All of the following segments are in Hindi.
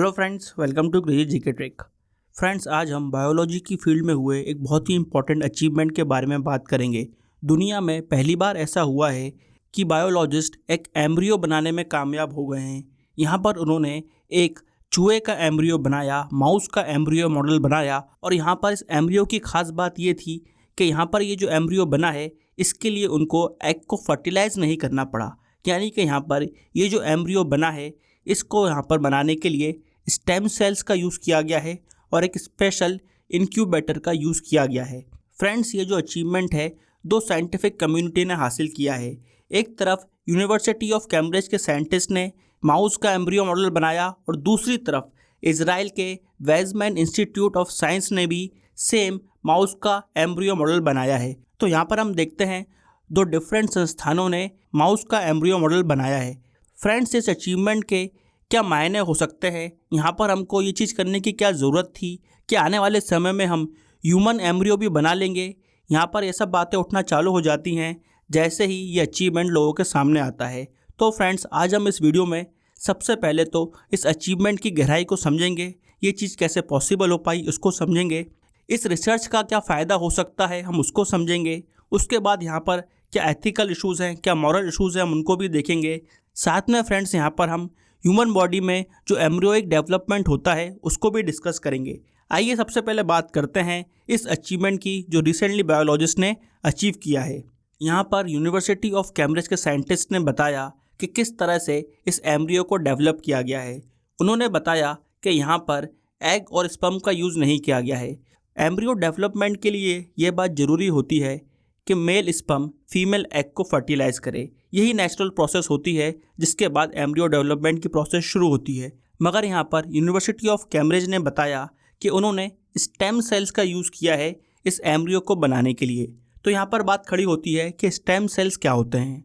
Hello friends, welcome to crazy GK trick. Friends, आज हम बायोलॉजी की फील्ड में हुए एक बहुत ही इंपॉर्टेंट अचीवमेंट के बारे में बात करेंगे। दुनिया में पहली बार ऐसा हुआ है कि बायोलॉजिस्ट एक एम्ब्रियो बनाने में कामयाब हो गए हैं। यहाँ पर उन्होंने एक चूहे का एम्ब्रियो बनाया, माउस का एम्ब्रियो मॉडल बनाया और यहाँ पर इस एम्ब्रियो की खास बात ये थी कि यहाँ पर ये जो एम्ब्रियो बना है इसके लिए उनको एग को फर्टिलाइज नहीं करना पड़ा। यानी कि यहाँ पर ये जो एम्ब्रियो बना है इसको यहाँ पर बनाने के लिए स्टेम सेल्स का यूज़ किया गया है और एक स्पेशल इनक्यूबेटर का यूज़ किया गया है। फ्रेंड्स, ये जो अचीवमेंट है दो साइंटिफिक कम्युनिटी ने हासिल किया है। एक तरफ यूनिवर्सिटी ऑफ कैम्ब्रिज के साइंटिस्ट ने माउस का एम्ब्रियो मॉडल बनाया और दूसरी तरफ इजराइल के वेज़मैन इंस्टीट्यूट ऑफ साइंस ने भी सेम माउस का एम्ब्रियो मॉडल बनाया है। तो यहाँ पर हम देखते हैं दो डिफरेंट संस्थानों ने माउस का एम्ब्रियो मॉडल बनाया है। फ्रेंड्स, इस अचीवमेंट के क्या मायने हो सकते हैं, यहाँ पर हमको ये चीज़ करने की क्या ज़रूरत थी कि आने वाले समय में हम ह्यूमन एम्ब्रियो भी बना लेंगे, यहाँ पर ये सब बातें उठना चालू हो जाती हैं जैसे ही ये अचीवमेंट लोगों के सामने आता है। तो फ्रेंड्स, आज हम इस वीडियो में सबसे पहले तो इस अचीवमेंट की गहराई को समझेंगे, ये चीज़ कैसे पॉसिबल हो पाई उसको समझेंगे, इस रिसर्च का क्या फ़ायदा हो सकता है हम उसको समझेंगे। उसके बाद यहाँ पर क्या एथिकल इश्यूज़ हैं, क्या मॉरल इश्यूज़ हैं, हम उनको भी देखेंगे। साथ में फ्रेंड्स यहाँ पर हम ह्यूमन बॉडी में जो एम्ब्रियोइक डेवलपमेंट होता है उसको भी डिस्कस करेंगे। आइए सबसे पहले बात करते हैं इस अचीवमेंट की जो रिसेंटली बायोलॉजिस्ट ने अचीव किया है। यहाँ पर यूनिवर्सिटी ऑफ कैम्ब्रिज के साइंटिस्ट ने बताया कि किस तरह से इस एम्ब्रियो को डेवलप किया गया है। उन्होंने बताया कि यहाँ पर एग और स्पर्म का यूज़ नहीं किया गया है। एम्ब्रियो डेवलपमेंट के लिए ये बात ज़रूरी होती है कि मेल स्पर्म फीमेल एग को फर्टिलाइज़ करे। यही नेचुरल प्रोसेस होती है जिसके बाद एम्ब्रियो डेवलपमेंट की प्रोसेस शुरू होती है। मगर यहाँ पर यूनिवर्सिटी ऑफ कैम्ब्रिज ने बताया कि उन्होंने स्टेम सेल्स का यूज़ किया है इस एम्ब्रियो को बनाने के लिए। तो यहाँ पर बात खड़ी होती है कि स्टेम सेल्स क्या होते हैं।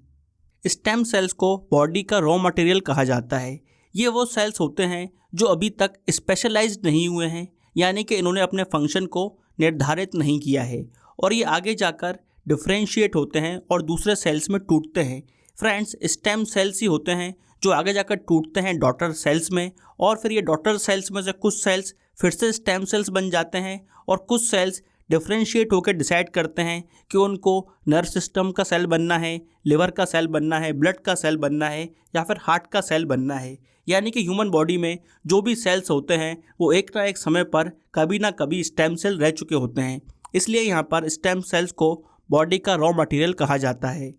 स्टेम सेल्स को बॉडी का रॉ मटेरियल कहा जाता है। ये वो सेल्स होते हैं जो अभी तक स्पेशलाइज्ड नहीं हुए हैं, यानी कि इन्होंने अपने फंक्शन को निर्धारित नहीं किया है और ये आगे जाकर डिफ्रेंशिएट होते हैं और दूसरे सेल्स में टूटते हैं। फ्रेंड्स, स्टेम सेल्स ही होते हैं जो आगे जाकर टूटते हैं डॉटर सेल्स में और फिर ये डॉटर सेल्स में से कुछ सेल्स फिर से स्टेम सेल्स बन जाते हैं और कुछ सेल्स डिफ्रेंशिएट होकर डिसाइड करते हैं कि उनको नर्व सिस्टम का सेल बनना है, लिवर का सेल बनना है, ब्लड का सेल बनना है या फिर हार्ट का सेल बनना है। यानी कि ह्यूमन बॉडी में जो भी सेल्स होते हैं वो एक ना एक समय पर कभी ना कभी स्टेम सेल रह चुके होते हैं। इसलिए यहाँ पर स्टेम सेल्स को बॉडी का रॉ मटेरियल कहा जाता है।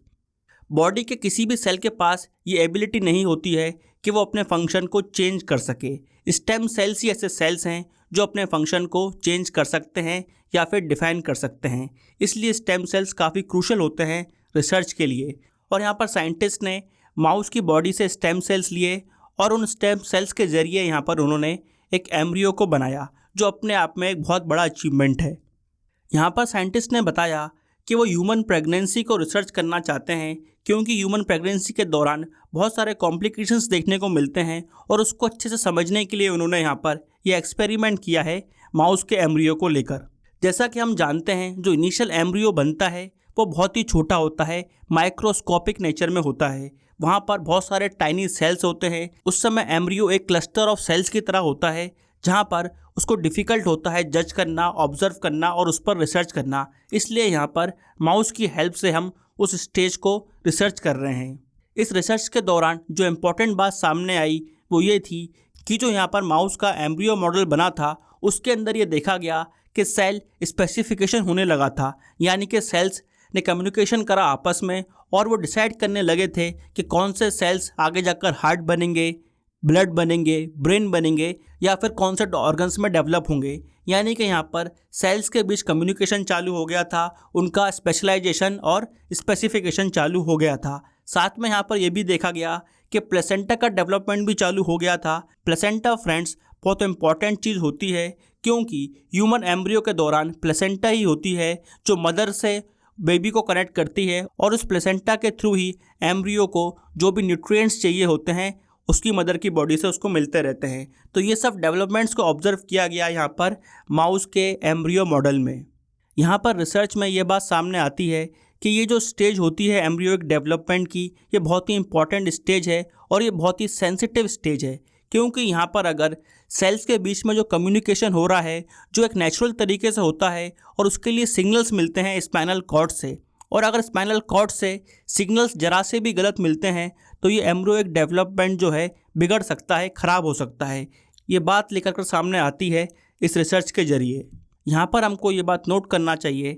बॉडी के किसी भी सेल के पास ये एबिलिटी नहीं होती है कि वो अपने फंक्शन को चेंज कर सके। स्टेम सेल्स ही ऐसे सेल्स हैं जो अपने फंक्शन को चेंज कर सकते हैं या फिर डिफाइन कर सकते हैं। इसलिए स्टेम सेल्स काफ़ी क्रूशल होते हैं रिसर्च के लिए। और यहाँ पर साइंटिस्ट ने माउस की बॉडी से स्टेम सेल्स लिए और उन स्टेम सेल्स के ज़रिए यहाँ पर उन्होंने एक एम्ब्रियो को बनाया जो अपने आप में एक बहुत बड़ा अचीवमेंट है। यहाँ पर साइंटिस्ट ने बताया कि वो ह्यूमन प्रेगनेंसी को रिसर्च करना चाहते हैं क्योंकि ह्यूमन प्रेगनेंसी के दौरान बहुत सारे कॉम्प्लिकेशंस देखने को मिलते हैं और उसको अच्छे से समझने के लिए उन्होंने यहाँ पर ये एक्सपेरिमेंट किया है माउस के एम्ब्रियो को लेकर। जैसा कि हम जानते हैं जो इनिशियल एम्ब्रियो बनता है वो बहुत ही छोटा होता है, माइक्रोस्कोपिक नेचर में होता है। वहाँ पर बहुत सारे टाइनी सेल्स होते हैं। उस समय एम्ब्रियो एक क्लस्टर ऑफ सेल्स की तरह होता है जहाँ पर उसको डिफ़िकल्ट होता है जज करना, ऑब्ज़र्व करना और उस पर रिसर्च करना। इसलिए यहाँ पर माउस की हेल्प से हम उस स्टेज को रिसर्च कर रहे हैं। इस रिसर्च के दौरान जो इम्पोर्टेंट बात सामने आई वो ये थी कि जो यहाँ पर माउस का एम्ब्रियो मॉडल बना था उसके अंदर ये देखा गया कि सेल स्पेसिफिकेशन होने लगा था। यानी कि सेल्स ने कम्युनिकेशन करा आपस में और वो डिसाइड करने लगे थे कि कौन से सेल्स आगे जाकर हार्ट बनेंगे, ब्लड बनेंगे, ब्रेन बनेंगे या फिर कौन से ऑर्गन्स में डेवलप होंगे। यानी कि यहाँ पर सेल्स के बीच कम्युनिकेशन चालू हो गया था, उनका स्पेशलाइजेशन और स्पेसिफिकेशन चालू हो गया था। साथ में यहाँ पर यह भी देखा गया कि प्लेसेंटा का डेवलपमेंट भी चालू हो गया था। प्लेसेंटा फ्रेंड्स बहुत इंपॉर्टेंट चीज़ होती है क्योंकि ह्यूमन एम्ब्रियो के दौरान प्लेसेंटा ही होती है जो मदर से बेबी को कनेक्ट करती है और उस प्लेसेंटा के थ्रू ही एम्ब्रियो को जो भी न्यूट्रिएंट्स चाहिए होते हैं उसकी मदर की बॉडी से उसको मिलते रहते हैं। तो ये सब डेवलपमेंट्स को ऑब्जर्व किया गया यहाँ पर माउस के एम्ब्रियो मॉडल में। यहाँ पर रिसर्च में ये बात सामने आती है कि ये जो स्टेज होती है एम्ब्रियोइक डेवलपमेंट की, ये बहुत ही इंपॉर्टेंट स्टेज है और ये बहुत ही सेंसिटिव स्टेज है क्योंकि यहाँ पर अगर सेल्स के बीच में जो कम्युनिकेशन हो रहा है जो एक नेचुरल तरीके से होता है और उसके लिए सिग्नल्स मिलते हैं स्पाइनल कॉर्ड से, और अगर स्पाइनल कॉर्ड से सिग्नल्स जरा से भी गलत मिलते हैं तो ये एम्ब्रियोइक डेवलपमेंट जो है बिगड़ सकता है, ख़राब हो सकता है। ये बात लेकर कर सामने आती है इस रिसर्च के ज़रिए। यहाँ पर हमको ये बात नोट करना चाहिए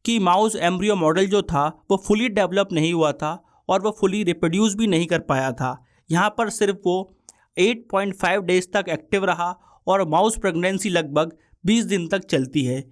कि माउस एम्ब्रियो मॉडल जो था वो फुली डेवलप नहीं हुआ था और वो फुली रिप्रोड्यूस भी नहीं कर पाया था। यहाँ पर सिर्फ वो 8.5 डेज तक एक्टिव रहा और माउस प्रेगनेंसी लगभग 20 दिन तक चलती है।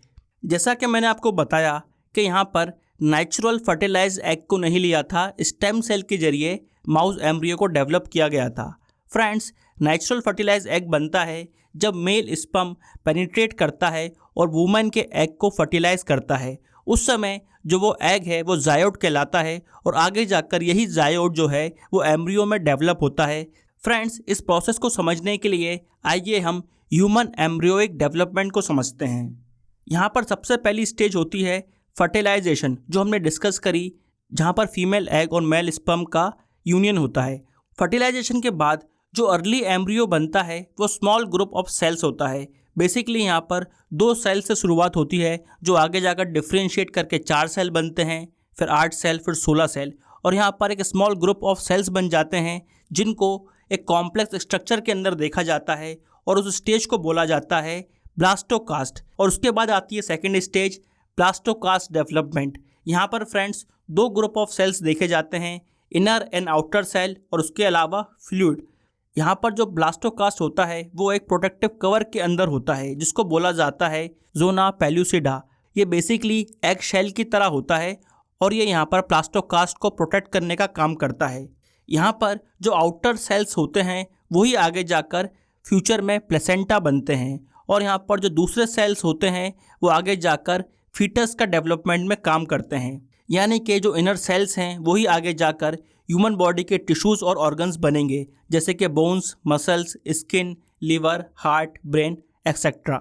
जैसा कि मैंने आपको बताया कि यहाँ पर नेचुरल फर्टिलाइज एग को नहीं लिया था, स्टेम सेल के जरिए माउस एम्ब्रियो को डेवलप किया गया था। फ्रेंड्स, नेचुरल फर्टिलाइज एग बनता है जब मेल स्पर्म पेनिट्रेट करता है और वुमेन के एग को फर्टिलाइज करता है। उस समय जो वो एग है वो जायोड कहलाता है और आगे जाकर यही जायोड जो है वो एम्ब्रियो में डेवलप होता है। फ्रेंड्स, इस प्रोसेस को समझने के लिए आइए हम ह्यूमन एम्ब्रियोइक डेवलपमेंट को समझते हैं। यहाँ पर सबसे पहली स्टेज होती है फर्टिलाइजेशन, जो हमने डिस्कस करी, जहाँ पर फीमेल एग और मेल स्पर्म का यूनियन होता है। फर्टिलाइजेशन के बाद जो अर्ली एम्ब्रियो बनता है वो स्मॉल ग्रुप ऑफ सेल्स होता है। बेसिकली यहाँ पर 2 सेल से शुरुआत होती है जो आगे जाकर डिफ्रेंशिएट करके 4 सेल बनते हैं, फिर 8 सेल, फिर 16 सेल, और यहाँ पर एक स्मॉल ग्रुप ऑफ सेल्स बन जाते हैं जिनको एक कॉम्प्लेक्स स्ट्रक्चर के अंदर देखा जाता है और उस स्टेज को बोला जाता है ब्लास्टोकास्ट। और उसके बाद आती है सेकेंड स्टेज, ब्लास्टोकास्ट डेवलपमेंट। यहाँ पर फ्रेंड्स 2 ग्रुप ऑफ सेल्स देखे जाते हैं, इनर एंड आउटर सेल और उसके अलावा फ्लूइड। यहाँ पर जो ब्लास्टोकास्ट होता है वो एक प्रोटेक्टिव कवर के अंदर होता है जिसको बोला जाता है जोना पेल्यूसिडा। ये बेसिकली एग शेल की तरह होता है और ये यहाँ पर ब्लास्टोकास्ट को प्रोटेक्ट करने का काम करता है। यहाँ पर जो आउटर सेल्स होते हैं वही आगे जाकर फ्यूचर में प्लेसेंटा बनते हैं और यहाँ पर जो दूसरे सेल्स होते हैं वो आगे जाकर फीटस का डेवलपमेंट में काम करते हैं। यानी कि जो इनर सेल्स हैं वही आगे जाकर ह्यूमन बॉडी के टिश्यूज़ और ऑर्गन्स बनेंगे, जैसे कि bones, muscles, skin, liver, heart, brain etcetera.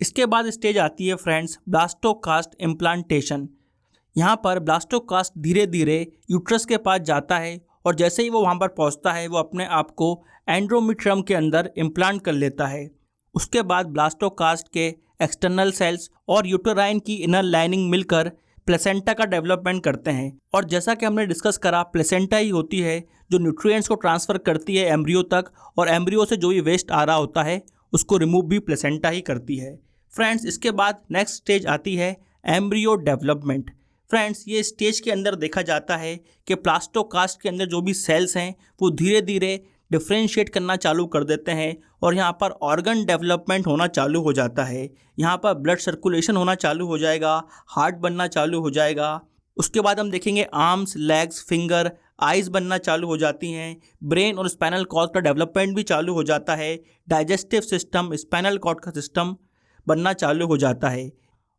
इसके बाद स्टेज आती है फ्रेंड्स ब्लास्टोकास्ट इम्प्लांटेशन। यहाँ पर ब्लास्टोकास्ट धीरे धीरे यूट्रस के पास जाता है और जैसे ही वो वहाँ पर पहुँचता है वो अपने आप को एंड्रोमेट्रियम के अंदर इम्प्लांट कर लेता है। उसके बाद ब्लास्टोकास्ट के एक्सटर्नल सेल्स और यूटेराइन की इनर लाइनिंग मिलकर प्लेसेंटा का डेवलपमेंट करते हैं और जैसा कि हमने डिस्कस करा, प्लेसेंटा ही होती है जो न्यूट्रिएंट्स को ट्रांसफ़र करती है एम्ब्रियो तक और एम्ब्रियो से जो भी वेस्ट आ रहा होता है उसको रिमूव भी प्लेसेंटा ही करती है। फ्रेंड्स, इसके बाद नेक्स्ट स्टेज आती है एम्ब्रियो डेवलपमेंट। फ्रेंड्स, ये स्टेज के अंदर देखा जाता है कि ब्लास्टोकास्ट के अंदर जो भी सेल्स हैं वो धीरे धीरे डिफ्रेंशिएट करना चालू कर देते हैं और यहाँ पर ऑर्गन डेवलपमेंट होना चालू हो जाता है। यहाँ पर ब्लड सर्कुलेशन होना चालू हो जाएगा, हार्ट बनना चालू हो जाएगा। उसके बाद हम देखेंगे आर्म्स, लेग्स, फिंगर, आइज़ बनना चालू हो जाती हैं। ब्रेन और स्पाइनल कॉर्ड का डेवलपमेंट भी चालू हो जाता है। डाइजेस्टिव सिस्टम, स्पाइनल कॉर्ड का सिस्टम बनना चालू हो जाता है।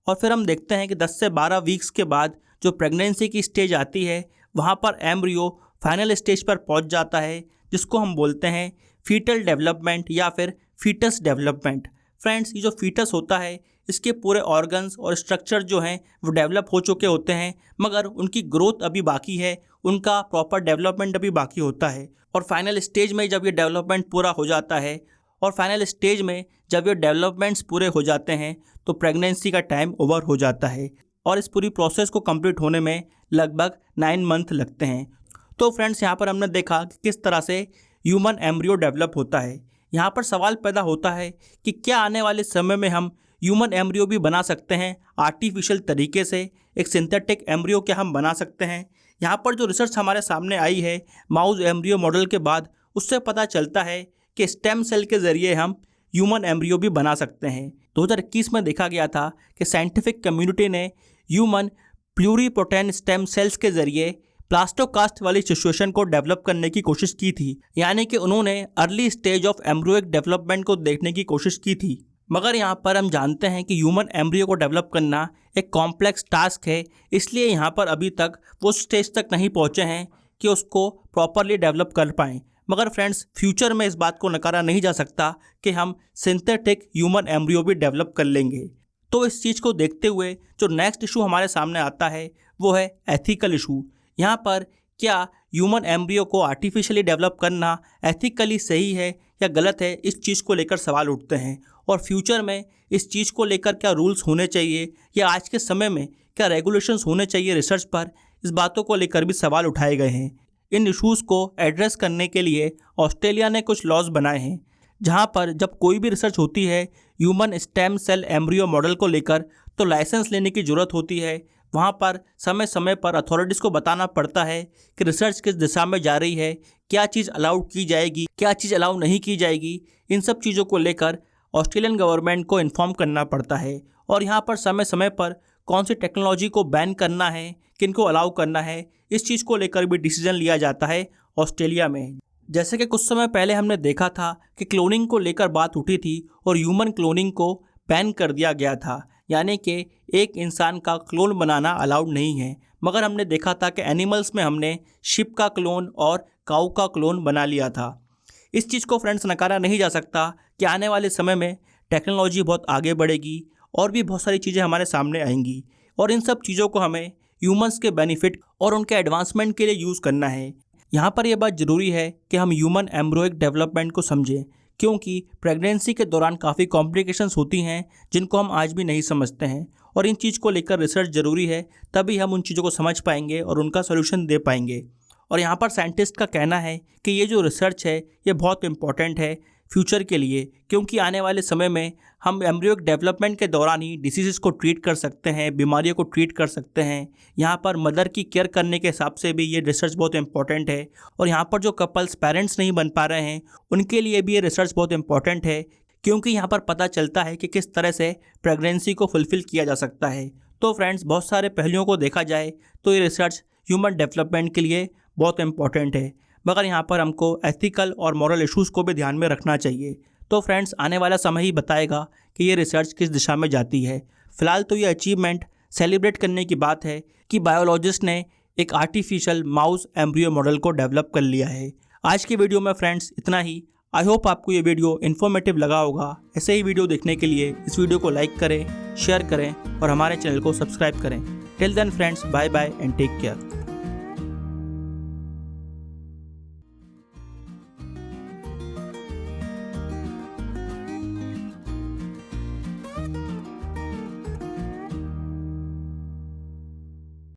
और फिर हम देखते हैं कि 10 से 12 वीक्स के बाद जो प्रेगनेंसी की स्टेज आती है वहाँ पर एम्ब्रियो फाइनल स्टेज पर पहुँच जाता है जिसको हम बोलते हैं फीटल डेवलपमेंट या फिर फीटस डेवलपमेंट। फ्रेंड्स, ये जो फीटस होता है इसके पूरे ऑर्गन्स और स्ट्रक्चर जो हैं वो डेवलप हो चुके होते हैं मगर उनकी ग्रोथ अभी बाकी है, उनका प्रॉपर डेवलपमेंट अभी बाकी होता है। और फाइनल स्टेज में जब ये डेवलपमेंट पूरा हो जाता है और फाइनल स्टेज में जब ये डेवलपमेंट्स पूरे हो जाते हैं तो प्रेगनेंसी का टाइम ओवर हो जाता है और इस पूरी प्रोसेस को कंप्लीट होने में लगभग 9 मंथ लगते हैं। तो फ्रेंड्स, यहाँ पर हमने देखा कि किस तरह से ह्यूमन एम्ब्रियो डेवलप होता है। यहाँ पर सवाल पैदा होता है कि क्या आने वाले समय में हम ह्यूमन एम्ब्रियो भी बना सकते हैं आर्टिफिशियल तरीके से, एक सिंथेटिक एम्ब्रियो क्या हम बना सकते हैं। यहाँ पर जो रिसर्च हमारे सामने आई है माउस एम्ब्रियो मॉडल के बाद, उससे पता चलता है कि स्टेम सेल के ज़रिए हम ह्यूमन एम्ब्रियो भी बना सकते हैं। 2021 में देखा गया था कि साइंटिफिक कम्युनिटी ने ह्यूमन प्लूरीपोटेंट स्टेम सेल्स के ज़रिए ब्लास्टोकास्ट वाली सिचुएशन को डेवलप करने की कोशिश की थी, यानी कि उन्होंने अर्ली स्टेज ऑफ एम्ब्रियोइक डेवलपमेंट को देखने की कोशिश की थी। मगर यहाँ पर हम जानते हैं कि ह्यूमन एम्ब्रियो को डेवलप करना एक कॉम्प्लेक्स टास्क है, इसलिए यहाँ पर अभी तक वो स्टेज तक नहीं पहुँचे हैं कि उसको प्रॉपरली डेवलप कर पाएँ। मगर फ्रेंड्स, फ्यूचर में इस बात को नकारा नहीं जा सकता कि हम सिंथेटिक ह्यूमन एम्ब्रियो भी डेवलप कर लेंगे। तो इस चीज़ को देखते हुए जो नेक्स्ट इशू हमारे सामने आता है वो है एथिकल इशू। यहाँ पर क्या ह्यूमन एम्ब्रियो को आर्टिफिशियली डेवलप करना एथिकली सही है या गलत है, इस चीज़ को लेकर सवाल उठते हैं। और फ्यूचर में इस चीज़ को लेकर क्या रूल्स होने चाहिए या आज के समय में क्या रेगुलेशंस होने चाहिए रिसर्च पर, इस बातों को लेकर भी सवाल उठाए गए हैं। इन इशूज़ को एड्रेस करने के लिए ऑस्ट्रेलिया ने कुछ लॉज बनाए हैं, जहां पर जब कोई भी रिसर्च होती है human stem cell embryo model को लेकर तो लाइसेंस लेने की ज़रूरत होती है। वहां पर समय समय पर अथॉरिटीज़ को बताना पड़ता है कि रिसर्च किस दिशा में जा रही है, क्या चीज़ अलाउड की जाएगी, क्या चीज़ अलाउ नहीं की जाएगी। इन सब चीज़ों को लेकर ऑस्ट्रेलियन गवर्नमेंट को इन्फॉर्म करना पड़ता है। और यहाँ पर समय समय पर कौन सी टेक्नोलॉजी को बैन करना है, किनको अलाउ करना है, इस चीज़ को लेकर भी डिसीजन लिया जाता है ऑस्ट्रेलिया में। जैसे कि कुछ समय पहले हमने देखा था कि क्लोनिंग को लेकर बात उठी थी और ह्यूमन क्लोनिंग को बैन कर दिया गया था, यानी कि एक इंसान का क्लोन बनाना अलाउड नहीं है। मगर हमने देखा था कि एनिमल्स में हमने शिप का क्लोन और काऊ का क्लोन बना लिया था। इस चीज़ को फ्रेंड्स नकारा नहीं जा सकता कि आने वाले समय में टेक्नोलॉजी बहुत आगे बढ़ेगी और भी बहुत सारी चीज़ें हमारे सामने आएंगी और इन सब चीज़ों को हमें ह्यूमंस के बेनिफिट और उनके एडवांसमेंट के लिए यूज़ करना है। यहाँ पर यह बात ज़रूरी है कि हम ह्यूमन एम्ब्रियोइक डेवलपमेंट को समझें, क्योंकि प्रेगनेंसी के दौरान काफ़ी कॉम्प्लिकेशंस होती हैं जिनको हम आज भी नहीं समझते हैं और इन चीज़ को लेकर रिसर्च ज़रूरी है, तभी हम उन चीज़ों को समझ पाएंगे और उनका सोल्यूशन दे पाएंगे। और यहाँ पर साइंटिस्ट का कहना है कि ये जो रिसर्च है ये बहुत इंपॉर्टेंट है फ्यूचर के लिए, क्योंकि आने वाले समय में हम एम्ब्रियोइक डेवलपमेंट के दौरान ही डिसीज़ को ट्रीट कर सकते हैं, बीमारियों को ट्रीट कर सकते हैं। यहाँ पर मदर की केयर करने के हिसाब से भी ये रिसर्च बहुत इंपॉर्टेंट है। और यहाँ पर जो कपल्स पेरेंट्स नहीं बन पा रहे हैं उनके लिए भी ये रिसर्च बहुत इंपॉर्टेंट है, क्योंकि यहाँ पर पता चलता है कि किस तरह से प्रेगनेंसी को फुलफ़िल किया जा सकता है। तो फ्रेंड्स, बहुत सारे पहलुओं को देखा जाए तो ये रिसर्च ह्यूमन डेवलपमेंट के लिए बहुत इंपॉर्टेंट है, मगर यहाँ पर हमको एथिकल और मॉरल इश्यूज़ को भी ध्यान में रखना चाहिए। तो फ्रेंड्स, आने वाला समय ही बताएगा कि ये रिसर्च किस दिशा में जाती है। फ़िलहाल तो ये अचीवमेंट सेलिब्रेट करने की बात है कि बायोलॉजिस्ट ने एक आर्टिफिशियल माउस एम्ब्रियो मॉडल को डेवलप कर लिया है। आज की वीडियो में फ्रेंड्स इतना ही। आई होप आपको ये वीडियो इन्फॉर्मेटिव लगा होगा। ऐसे ही वीडियो देखने के लिए इस वीडियो को लाइक करें, शेयर करें और हमारे चैनल को सब्सक्राइब करें। Till then friends, bye bye and take care.